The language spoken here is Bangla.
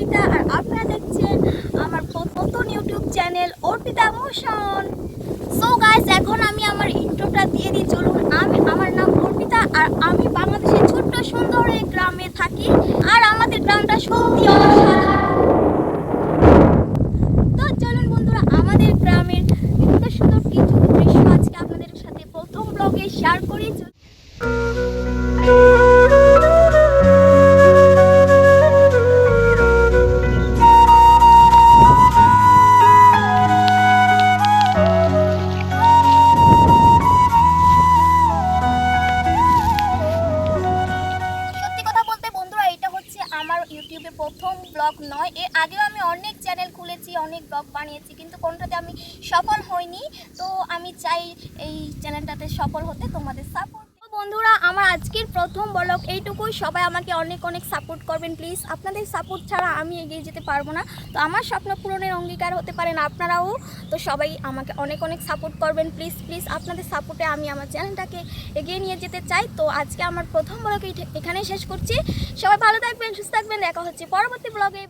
অর্পিতা আর আপনারা দেখছেন আমার নতুন YouTube channel Arpita motion. So guys, এখন আমি আমার ইন্ট্রোটা দিয়ে দিই। চলুন, আমার নাম অর্পিতা আর আমি বাংলাদেশের ছোট্ট সুন্দর এই গ্রামে থাকি। আর আমাদের গ্রামটা সত্যি অসাধারণ। তো চলুন বন্ধুরা, আমাদের গ্রামের সুন্দর সুন্দর কিছু দৃশ্য আজকে আপনাদের সাথে প্রথম ব্লগে শেয়ার করি। আমার ইউটিউবে প্রথম ব্লগ নয়, এর আগেও আমি অনেক চ্যানেল খুলেছি, অনেক ব্লগ বানিয়েছি, কিন্তু কোনটাতে আমি সফল হইনি। তো আমি চাই এই চ্যানেলটাতে সফল হতে, তোমাদের সাপোর্ট। বন্ধুরা, আমার আজকের প্রথম ব্লগ এইটুকুই। সবাই আমাকে অনেক অনেক সাপোর্ট করবেন প্লিজ। আপনাদের সাপোর্ট ছাড়া আমি এগিয়ে যেতে পারবো না। তো আমার স্বপ্ন পূরণের অঙ্গীকার হতে পারেন আপনারাও। তো সবাই আমাকে অনেক অনেক সাপোর্ট করবেন প্লিজ প্লিজ। আপনাদের সাপোর্টে আমি আমার চ্যানেলটাকে এগিয়ে নিয়ে যেতে চাই। তো আজকে আমার প্রথম ব্লগ এখানেই শেষ করছি। সবাই ভালো থাকবেন, সুস্থ থাকবেন, দেখা হচ্ছে পরবর্তী ব্লগে।